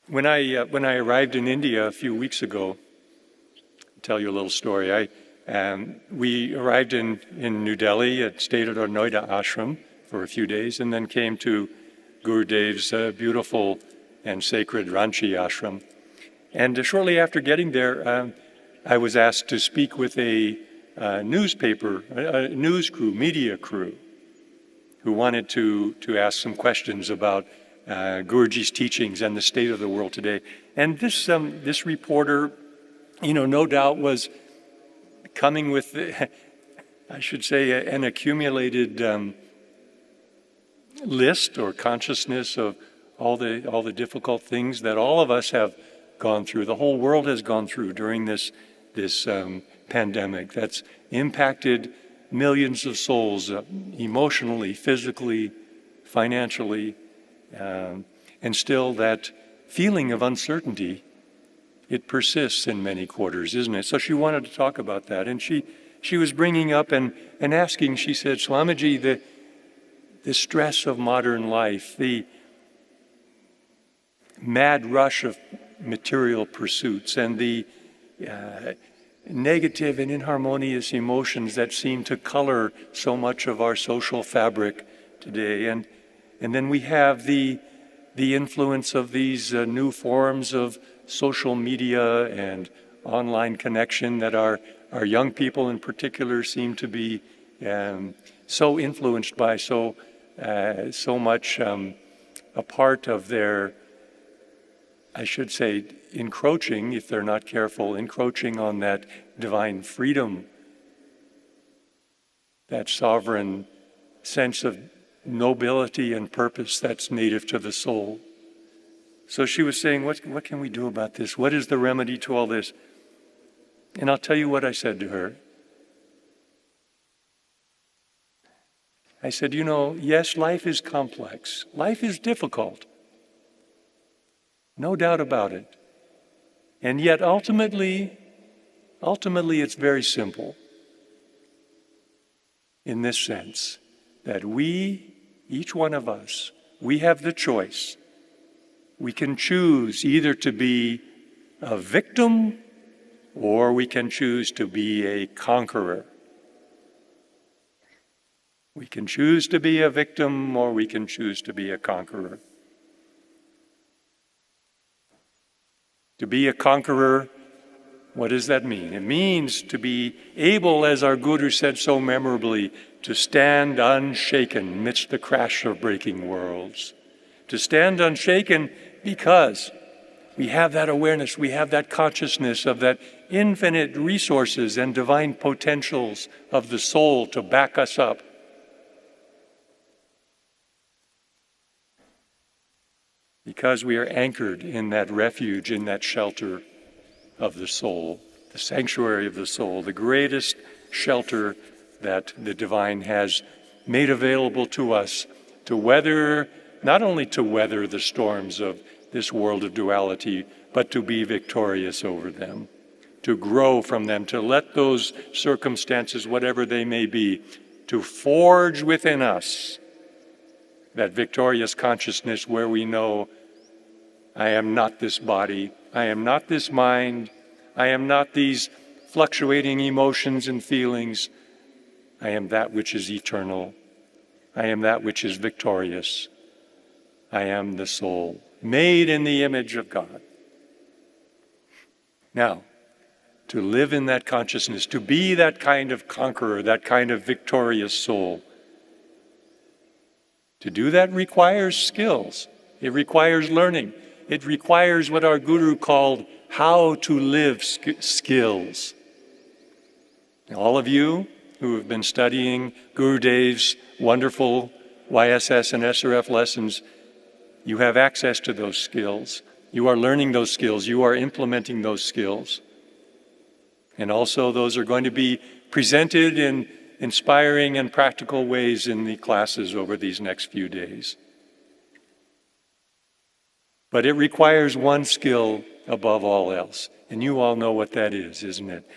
When I arrived in India a few weeks ago, I'll tell you a little story. We arrived in New Delhi, stayed at our Noida ashram for a few days, and then came to Gurudev's beautiful and sacred Ranchi ashram. And shortly after getting there, I was asked to speak with a news crew, media crew, who wanted to ask some questions about Guruji's teachings and the state of the world today. And this reporter, no doubt was coming with, I should say, an accumulated list or consciousness of all the difficult things that all of us have gone through, the whole world has gone through during this pandemic that's impacted millions of souls emotionally, physically, financially, and still that feeling of uncertainty, it persists in many quarters, isn't it? So she wanted to talk about that, and she was bringing up and asking, she said, Swamiji, the stress of modern life, the mad rush of material pursuits, and the negative and inharmonious emotions that seem to color so much of our social fabric today. And then we have the influence of these new forms of social media and online connection that our young people in particular seem to be so influenced by, so much a part of their, I should say, encroaching, if they're not careful, encroaching on that divine freedom, that sovereign sense of nobility and purpose that's native to the soul. So she was saying, what can we do about this? What is the remedy to all this? And I'll tell you what I said to her. I said, yes, life is complex. Life is difficult. No doubt about it. And yet ultimately it's very simple in this sense that we, each one of us, we have the choice. We can choose either to be a victim or we can choose to be a conqueror. We can choose to be a victim or we can choose to be a conqueror. To be a conqueror, what does that mean? It means to be able, as our Guru said so memorably, to stand unshaken amidst the crash of breaking worlds. To stand unshaken because we have that awareness, we have that consciousness of that infinite resources and divine potentials of the soul to back us up. Because we are anchored in that refuge, in that shelter of the soul, the sanctuary of the soul, the greatest shelter that the divine has made available to us to weather, not only to weather the storms of this world of duality, but to be victorious over them, to grow from them, to let those circumstances, whatever they may be, to forge within us that victorious consciousness where we know I am not this body, I am not this mind, I am not these fluctuating emotions and feelings. I am that which is eternal. I am that which is victorious. I am the soul, made in the image of God. Now, to live in that consciousness, to be that kind of conqueror, that kind of victorious soul, to do that requires skills. It requires learning. It requires what our Guru called how to live skills. Now, all of you who have been studying Gurudev's wonderful YSS and SRF lessons, you have access to those skills. You are learning those skills. You are implementing those skills. And also those are going to be presented in inspiring and practical ways in the classes over these next few days. But it requires one skill above all else. And you all know what that is, isn't it?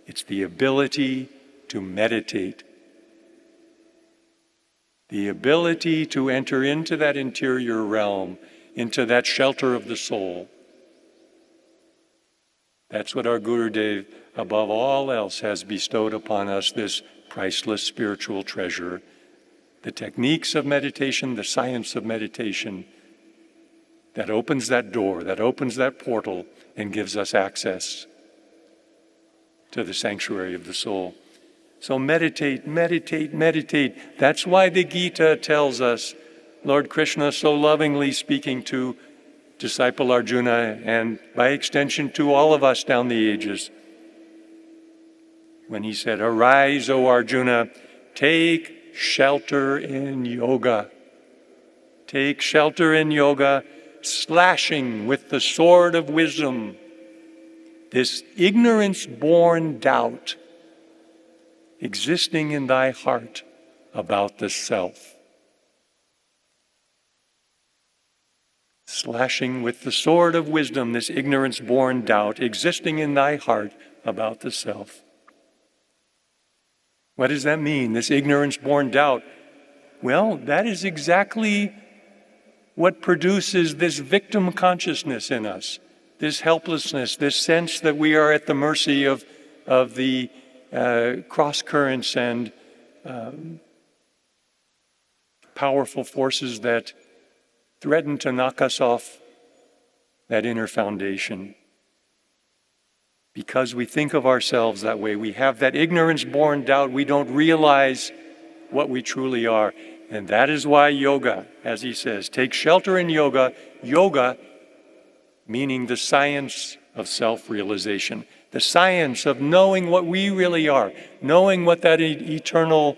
It's the ability to meditate. The ability to enter into that interior realm, into that shelter of the soul, That's what our Gurudev, above all else, has bestowed upon us, this priceless spiritual treasure. The techniques of meditation, the science of meditation, that opens that door, that opens that portal, and gives us access to the sanctuary of the soul. So meditate, meditate, meditate. That's why the Gita tells us, Lord Krishna so lovingly speaking to disciple Arjuna, and by extension to all of us down the ages, when he said, "Arise, O Arjuna, take shelter in yoga. Take shelter in yoga, slashing with the sword of wisdom this ignorance-born doubt existing in thy heart about the self." Slashing with the sword of wisdom this ignorance-born doubt existing in thy heart about the self. What does that mean, this ignorance-born doubt? Well, that is exactly what produces this victim consciousness in us, this helplessness, this sense that we are at the mercy of the cross currents and powerful forces that threaten to knock us off that inner foundation. Because we think of ourselves that way, we have that ignorance-born doubt, we don't realize what we truly are. And that is why yoga, as he says, take shelter in yoga. Yoga meaning the science of self-realization, the science of knowing what we really are, knowing what that eternal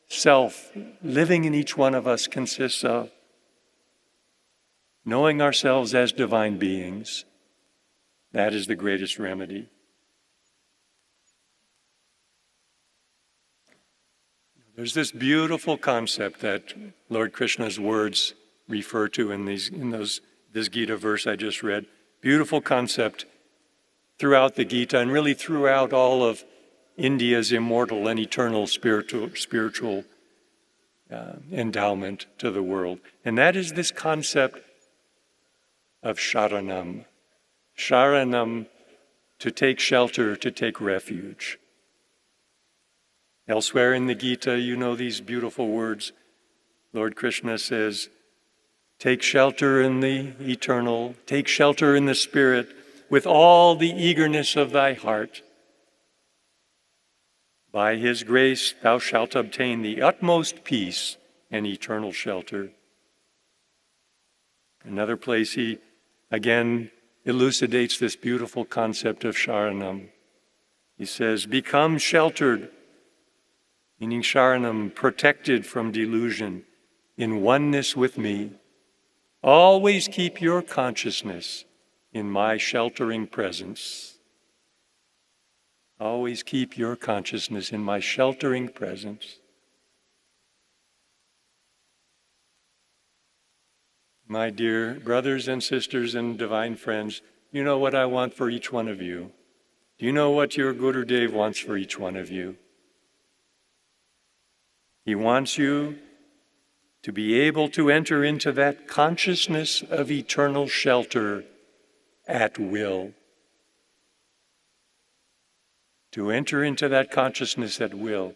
self living in each one of us consists of, knowing ourselves as divine beings. That is the greatest remedy. There's this beautiful concept that Lord Krishna's words refer to in this Gita verse I just read. Beautiful concept throughout the Gita and really throughout all of India's immortal and eternal spiritual endowment to the world. And that is this concept of sharanam. Sharanam, to take shelter, to take refuge. Elsewhere in the Gita, you know these beautiful words. Lord Krishna says, take shelter in the eternal, take shelter in the Spirit with all the eagerness of thy heart. By his grace thou shalt obtain the utmost peace and eternal shelter. Another place he again elucidates this beautiful concept of sharanam. He says, become sheltered, meaning sharanam, protected from delusion, in oneness with me. Always keep your consciousness in my sheltering presence. Always keep your consciousness in my sheltering presence. My dear brothers and sisters and divine friends, you know what I want for each one of you. Do you know what your Gurudev wants for each one of you? He wants you to be able to enter into that consciousness of eternal shelter at will. To enter into that consciousness at will.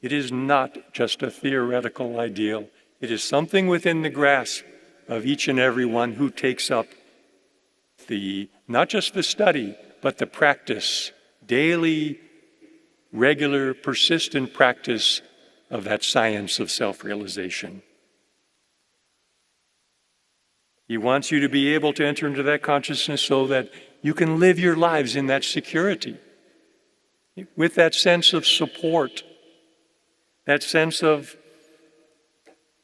It is not just a theoretical ideal. It is something within the grasp of each and every one who takes up not just the study, but the practice, daily, regular, persistent practice of that science of self-realization. He wants you to be able to enter into that consciousness so that you can live your lives in that security, with that sense of support, that sense of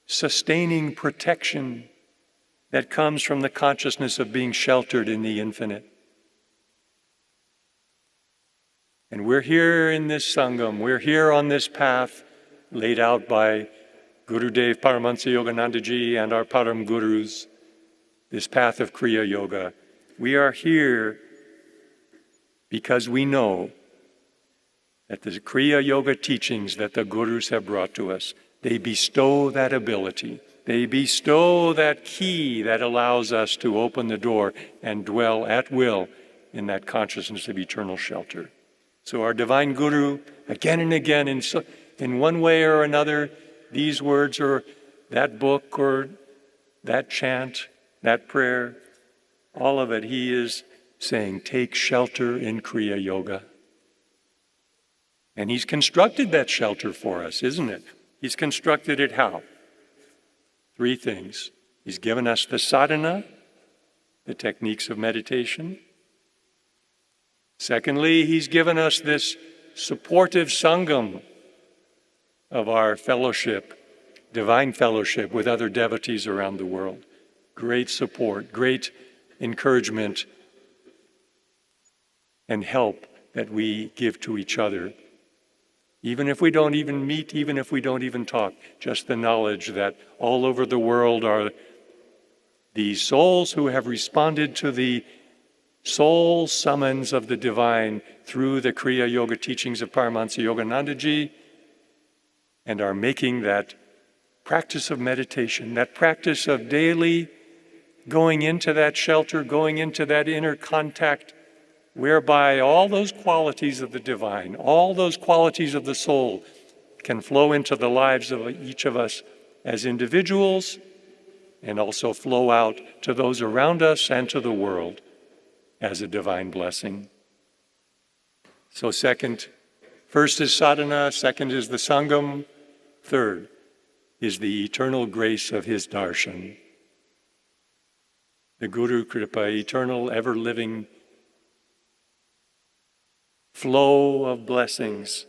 sustaining protection that comes from the consciousness of being sheltered in the infinite. And we're here in this Sangam, we're here on this path laid out by Gurudev Paramahansa Yoganandaji and our Param Gurus, this path of Kriya Yoga. We are here because we know that the Kriya Yoga teachings that the Gurus have brought to us, they bestow that ability. They bestow that key that allows us to open the door and dwell at will in that consciousness of eternal shelter. So our divine Guru, again and again, in one way or another, these words or that book or that chant, that prayer, all of it, he is saying, take shelter in Kriya Yoga. And he's constructed that shelter for us, isn't it? He's constructed it how? 3 things. He's given us the sadhana, the techniques of meditation. Secondly, he's given us this supportive sangam of our fellowship, divine fellowship with other devotees around the world. Great support, great encouragement and help that we give to each other. Even if we don't even meet, even if we don't even talk, just the knowledge that all over the world are these souls who have responded to the soul summons of the divine through the Kriya Yoga teachings of Paramahansa Yoganandaji and are making that practice of meditation, that practice of daily going into that shelter, going into that inner contact, whereby all those qualities of the divine, all those qualities of the soul can flow into the lives of each of us as individuals and also flow out to those around us and to the world as a divine blessing. So first is sadhana, second is the sangam, third is the eternal grace of his darshan. The Guru Kripa, eternal, ever-living flow of blessings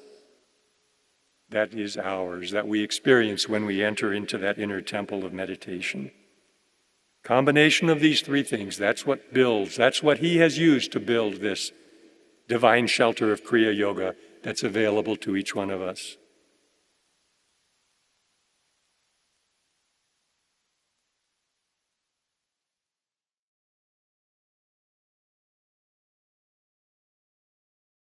that is ours, that we experience when we enter into that inner temple of meditation. Combination of these 3 things, that's what builds, that's what he has used to build this divine shelter of Kriya Yoga that's available to each one of us.